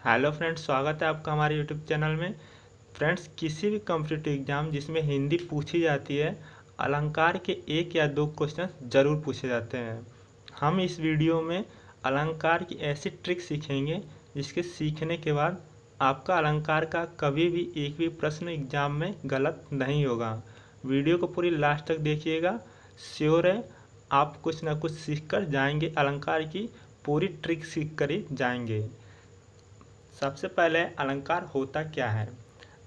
Hello friends, स्वागत है आपका हमारे यूट्यूब चैनल में। फ्रेंड्स, किसी भी कॉम्पिटिटिव एग्जाम जिसमें हिंदी पूछी जाती है, अलंकार के एक या दो क्वेश्चन ज़रूर पूछे जाते हैं। हम इस वीडियो में अलंकार की ऐसी ट्रिक सीखेंगे जिसके सीखने के बाद आपका अलंकार का कभी भी एक भी प्रश्न एग्जाम में गलत नहीं होगा। वीडियो को पूरी लास्ट तक देखिएगा, श्योर है आप कुछ ना कुछ सीख कर जाएंगे, अलंकार की पूरी ट्रिक सीख कर ही जाएंगे। सबसे पहले अलंकार होता क्या है।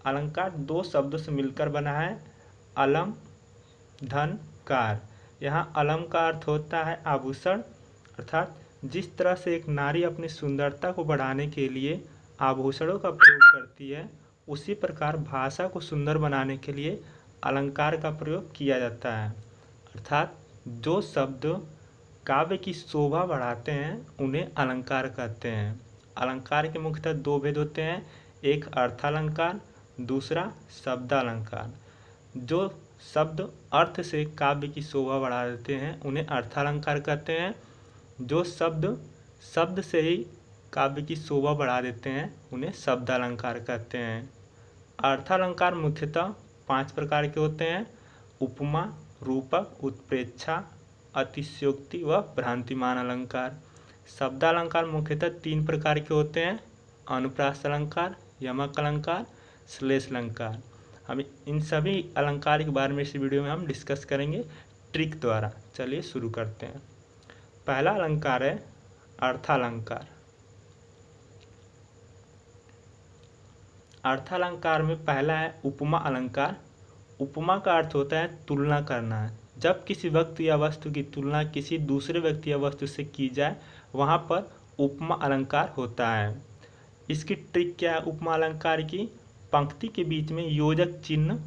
अलंकार दो शब्दों से मिलकर बना है, अलम धन कार। यहाँ अलम का अर्थ होता है आभूषण, अर्थात जिस तरह से एक नारी अपनी सुंदरता को बढ़ाने के लिए आभूषणों का प्रयोग करती है, उसी प्रकार भाषा को सुंदर बनाने के लिए अलंकार का प्रयोग किया जाता है। अर्थात जो शब्द काव्य की शोभा बढ़ाते हैं उन्हें अलंकार कहते हैं। अलंकार के मुख्यतः दो भेद होते हैं, एक अर्थालंकार, दूसरा शब्दालंकार। जो शब्द अर्थ से काव्य की शोभा बढ़ा देते हैं उन्हें अर्थालंकार कहते हैं। जो शब्द शब्द से ही काव्य की शोभा बढ़ा देते हैं उन्हें शब्दालंकार कहते हैं। अर्थालंकार मुख्यतः 5 प्रकार के होते हैं: उपमा, रूपक, उत्प्रेक्षा, अतिशयोक्ति व भ्रांतिमान अलंकार। शब्दालंकार मुख्यतः 3 प्रकार के होते हैं: अनुप्रास अलंकार, यमक अलंकार, श्लेष अलंकार। हम इन सभी अलंकार के बारे में इस वीडियो में हम डिस्कस करेंगे ट्रिक द्वारा। चलिए शुरू करते हैं। पहला अलंकार है अर्थालंकार। अर्थालंकार में पहला है उपमा अलंकार। उपमा का अर्थ होता है तुलना करना है। जब किसी व्यक्ति या वस्तु की तुलना किसी दूसरे व्यक्ति या वस्तु से की जाए, वहाँ पर उपमा अलंकार होता है। इसकी ट्रिक क्या है उपमा अलंकार की? पंक्ति के बीच में योजक चिन्ह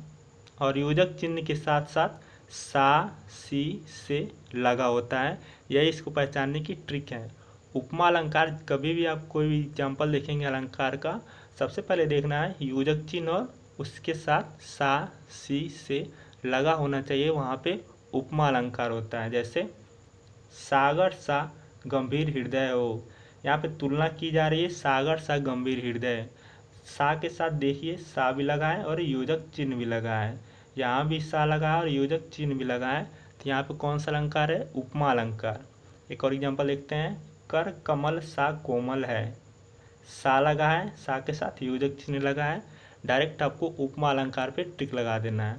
और योजक चिन्ह के साथ साथ सा, सी, से लगा होता है। यही इसको पहचानने की ट्रिक है। उपमा अलंकार कभी भी आप कोई भी एग्जाम्पल देखेंगे अलंकार का, सबसे पहले देखना है योजक चिन्ह और उसके साथ सा, सी, से लगा होना चाहिए, वहाँ पे उपमा अलंकार होता है। जैसे सागर सा गंभीर हृदय हो, यहाँ पे तुलना की जा रही है सागर सा गंभीर हृदय। सा के साथ देखिए सा भी लगा है और योजक चिन्ह भी लगा है, यहाँ भी सा लगा है और योजक चिन्ह भी लगा है। तो यहाँ पे कौन सा अलंकार है? उपमा अलंकार। एक और एग्जाम्पल देखते हैं, कर कमल सा कोमल है। सा लगा है, सा के साथ योजक चिन्ह लगा है। डायरेक्ट आपको उपमा अलंकार पे टिक लगा देना है।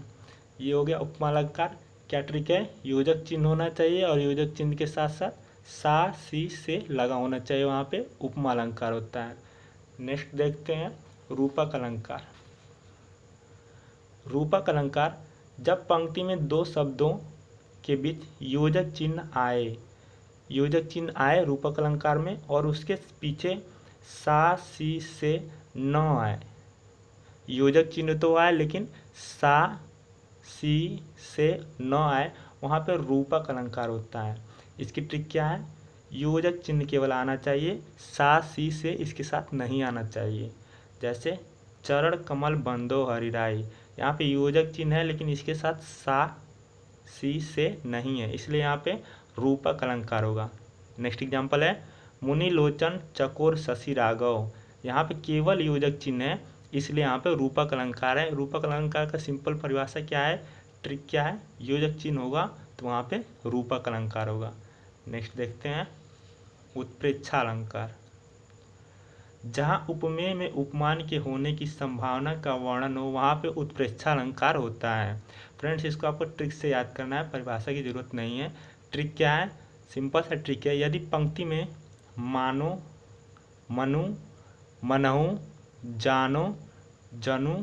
ये हो गया उपमा अलंकार। क्या ट्रिक है? योजक चिन्ह होना चाहिए और योजक चिन्ह के साथ साथ सा, सी, से लगा होना चाहिए, वहाँ पे उपमा अलंकार होता है। नेक्स्ट देखते हैं रूपक अलंकार। रूपक अलंकार, जब पंक्ति में दो शब्दों के बीच योजक चिन्ह आए रूपक अलंकार में, और उसके पीछे सा, सी, से न आए। योजक चिन्ह तो आए लेकिन सा, सी, से न आए, वहाँ पे रूपक अलंकार होता है। इसकी ट्रिक क्या है? योजक चिन्ह केवल आना चाहिए, सा, सी, से इसके साथ नहीं आना चाहिए। जैसे चरण कमल बंदो हरिराई, यहाँ पे योजक चिन्ह है लेकिन इसके साथ सा, सी, से नहीं है, इसलिए यहाँ पे रूपक अलंकार होगा। नेक्स्ट एग्जाम्पल है मुनि लोचन चकोर शशि राघव, यहाँ पे केवल योजक चिन्ह है, इसलिए यहाँ पे रूपक अलंकार है। रूपक अलंकार का सिंपल परिभाषा क्या है, ट्रिक क्या है? योजक चिन्ह होगा तो वहाँ पे रूपक अलंकार होगा। नेक्स्ट देखते हैं उत्प्रेक्षा अलंकार। जहाँ उपमेय में उपमान के होने की संभावना का वर्णन हो, वहाँ पे उत्प्रेक्षा अलंकार होता है। फ्रेंड्स, इसको आपको ट्रिक से याद करना है, परिभाषा की जरूरत नहीं है। ट्रिक क्या है? सिंपल सा ट्रिक है। यदि पंक्ति में मानो, मनु, मनहु, जानो, जनु,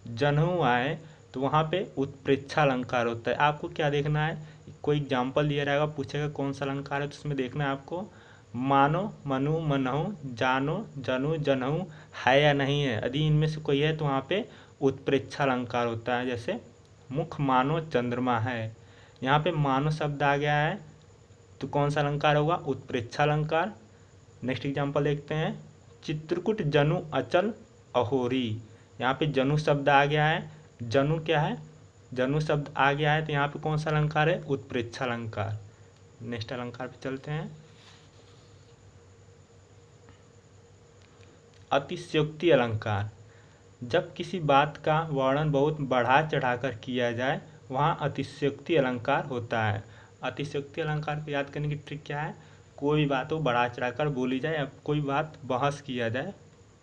जनहु आए तो वहाँ पे उत्प्रेक्षा अलंकार होता है। आपको क्या देखना है, कोई एग्जाम्पल दिया रहेगा, पूछेगा कौन सा अलंकार है, तो उसमें देखना है आपको मानो, मनु, मनहु, जानो, जनु, जनहु है या नहीं है। यदि इनमें से कोई है तो वहाँ पे उत्प्रेक्षा अलंकार होता है। जैसे मुख मानो चंद्रमा है, यहाँ पे मानो शब्द आ गया है तो कौन सा अलंकार होगा? उत्प्रेक्षा अलंकार। नेक्स्ट एग्जाम्पल देखते हैं चित्रकूट जनु अचल अहोरी, यहाँ पे जनु शब्द आ गया है। जनु क्या है? जनु शब्द आ गया है तो यहाँ पे कौन सा अलंकार है? उत्प्रेक्षा अलंकार। नेक्स्ट अलंकार पे चलते हैं। अतिशयोक्ति अलंकार, जब किसी बात का वर्णन बहुत बढ़ा चढ़ाकर किया जाए वहाँ अतिशयोक्ति अलंकार होता है। अतिशयोक्ति अलंकार को याद करने की ट्रिक क्या है? कोई भी बात हो बढ़ा चढ़ाकर बोली जाए या कोई बात बहस किया जाए।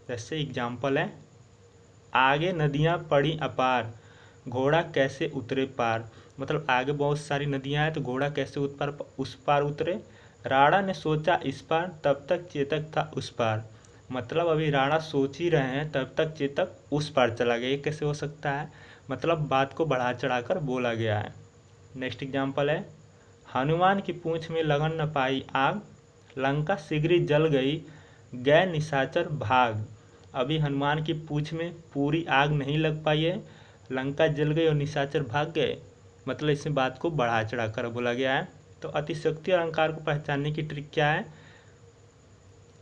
जैसे एग्जाम्पल है, आगे नदियाँ पड़ी अपार, घोड़ा कैसे उतरे पार। मतलब आगे बहुत सारी नदियाँ हैं तो घोड़ा कैसे उस पार उतरे। राणा ने सोचा इस पार, तब तक चेतक था उस पार। मतलब अभी राणा सोच ही रहे हैं तब तक चेतक उस पार चला गया। ये कैसे हो सकता है? मतलब बात को बढ़ा चढ़ाकर बोला गया है। नेक्स्ट एग्जाम्पल है, हनुमान की पूंछ में लगन न पाई आग, लंका शीघ्र जल गई, गए निशाचर भाग। अभी हनुमान की पूंछ में पूरी आग नहीं लग पाई है, लंका जल गई और निशाचर भाग गए। मतलब इसमें बात को बढ़ा चढ़ाकर बोला गया है। तो अतिशयोक्ति अलंकार को पहचानने की ट्रिक क्या है?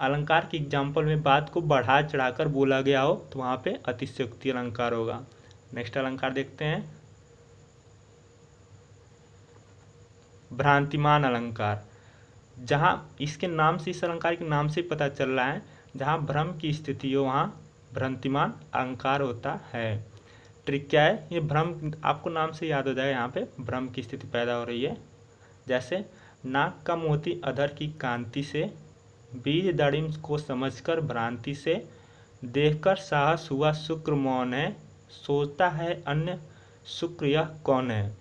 अलंकार के एग्जाम्पल में बात को बढ़ा चढ़ाकर बोला गया हो तो वहाँ पे अतिशयोक्ति अलंकार होगा। नेक्स्ट अलंकार देखते हैं, भ्रांतिमान अलंकार। जहाँ इसके नाम से, इस अलंकार के नाम से पता चल रहा है, जहाँ भ्रम की स्थिति हो वहाँ भ्रांतिमान अलंकार होता है। ट्रिक क्या है? ये भ्रम आपको नाम से याद हो जाएगा, यहाँ पे भ्रम की स्थिति पैदा हो रही है। जैसे नाक का मोती अधर की कांति से, बीज दाड़िम को समझकर भ्रांति से, देखकर साहस हुआ शुक्र मौन है, सोचता है अन्य शुक्र यह कौन है।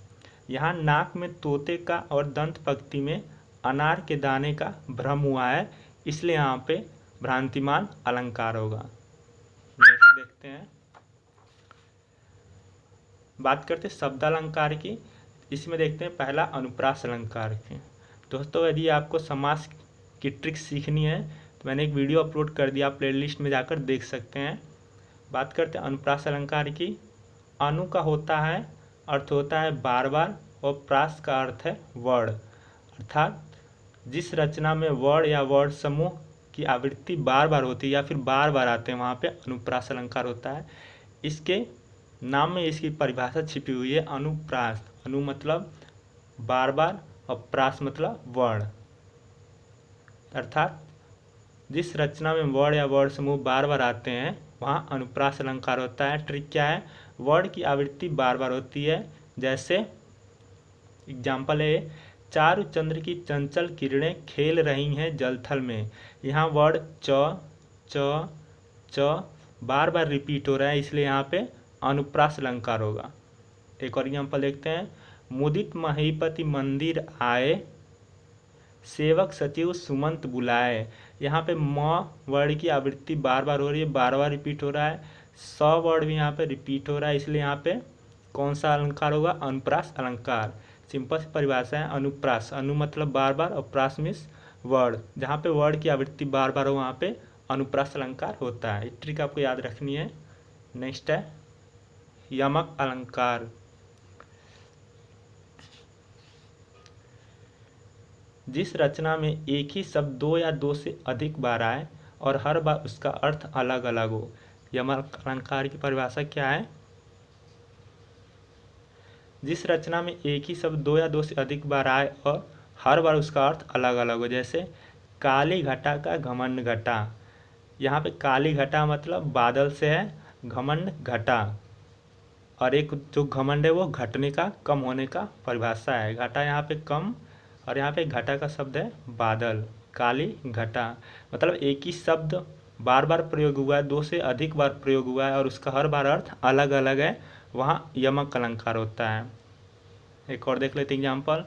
यहाँ नाक में तोते का और दंत पंक्ति में अनार के दाने का भ्रम हुआ है, इसलिए यहाँ पे भ्रांतिमान अलंकार होगा। नेक्स्ट देखते हैं, बात करते हैं शब्दालंकार की। इसमें देखते हैं पहला अनुप्रास अलंकार की। दोस्तों यदि आपको समास की ट्रिक सीखनी है तो मैंने एक वीडियो अपलोड कर दिया, प्लेलिस्ट में जाकर देख सकते हैं। बात करते हैं अनुप्रास अलंकार की। अनु का होता है अर्थ होता है बार बार और प्रास का अर्थ है वर्ण, अर्थात जिस रचना में वर्ण या वर्ण समूह की आवृत्ति बार बार होती है या फिर बार बार आते हैं वहाँ पे अनुप्रास अलंकार होता है। इसके नाम में इसकी परिभाषा छिपी हुई है, अनुप्रास। अनु मतलब बार बार और प्रास मतलब वर्ण, अर्थात जिस रचना में वर्ण या वर्ण समूह बार बार आते हैं वहाँ अनुप्रास अलंकार होता है। ट्रिक क्या है? वर्ण की आवृत्ति बार बार होती है। जैसे एग्जाम्पल है, चारु चंद्र की चंचल किरणें खेल रही हैं जलथल में। यहाँ वर्ण च च च बार बार रिपीट हो रहा है, इसलिए यहाँ पे अनुप्रास अलंकार होगा। एक और एग्जाम्पल देखते हैं, मुदित महीपति मंदिर आए, सेवक सचिव सुमंत बुलाए। यहाँ पे म वर्ड की आवृत्ति बार बार हो रही है, बार बार रिपीट हो रहा है। स वर्ड भी यहाँ पे रिपीट हो रहा है, इसलिए यहाँ पे कौन सा अलंकार होगा? अनुप्रास अलंकार। सिंपल सी परिभाषा है अनुप्रास। अनु मतलब बार बार और प्रास मीन्स वर्ड। जहाँ पे वर्ड की आवृत्ति बार बार हो वहाँ पे अनुप्रास अलंकार होता है। इस ट्रिक आपको याद रखनी है। नेक्स्ट है यमक अलंकार। जिस रचना में एक ही शब्द दो या दो से अधिक बार आए और हर बार उसका अर्थ अलग अलग हो। यमक अलंकार की परिभाषा क्या है? जिस रचना में एक ही शब्द दो या दो से अधिक बार आए और हर बार उसका अर्थ अलग अलग हो। जैसे काली घटा का घमंड घटा। यहाँ पे काली घटा मतलब बादल से है, घमंड घटा, और एक जो घमंड है वो घटने का, कम होने का परिभाषा है। घटा यहाँ पे कम और यहाँ पे घटा का शब्द है बादल। काली घटा मतलब एक ही शब्द बार बार प्रयोग हुआ है, दो से अधिक बार प्रयोग हुआ है और उसका हर बार अर्थ अलग अलग है, वहाँ यमक अलंकार होता है। एक और देख लेते एग्जाम्पल,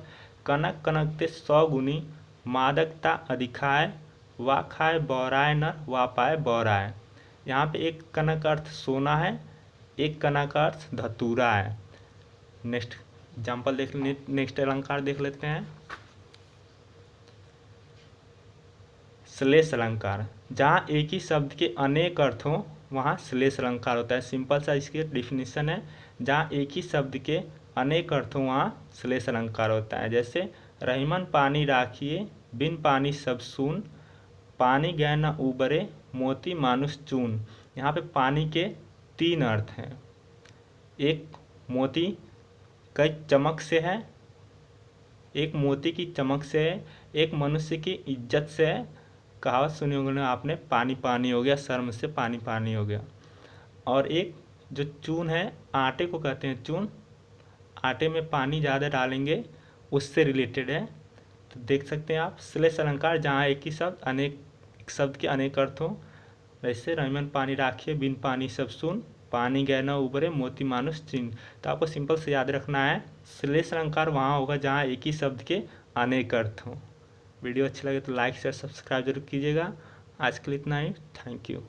कनक कनकते 100 गुनी, मादकता अधिकाय, वा खाए बौराय नर, वा पाए बौराय। यहाँ पे एक कनक अर्थ सोना है, एक कनक अर्थ धतूरा है। नेक्स्ट एग्जाम्पल नेक्स्ट अलंकार देख लेते हैं, श्लेष अलंकार। जहाँ एक ही शब्द के अनेक अर्थ हों वहाँ श्लेष अलंकार होता है। सिंपल सा इसकी डिफिनीशन है, जहाँ एक ही शब्द के अनेक अर्थ हों वहाँ श्लेष अलंकार होता है। जैसे रहीमन पानी राखिए, बिन पानी सब सून, पानी गए न उबरे, मोती मानुष चून। यहाँ पे पानी के 3 अर्थ हैं। एक मोती कई चमक से है, एक मोती की चमक से है, एक मनुष्य की इज्जत से है कहावत सुनी होगी ना आपने, पानी पानी हो गया, शर्म से पानी पानी हो गया। और एक जो चून है, आटे को कहते हैं चून, आटे में पानी ज़्यादा डालेंगे उससे रिलेटेड है। तो देख सकते हैं आप, श्लेष अलंकार जहाँ एक ही शब्द अनेक शब्द के अनेक अर्थ हों, वैसे रहीमन पानी राखिए बिन पानी सब सुन, पानी गए न उबरे मोती मानुष चिन्ह। तो आपको सिंपल से याद रखना है, श्लेष अलंकार वहाँ होगा जहाँ एक ही शब्द के अनेक अर्थ हों। वीडियो अच्छा लगे तो लाइक शेयर सब्सक्राइब जरूर कीजिएगा। आज के लिए इतना ही, थैंक यू।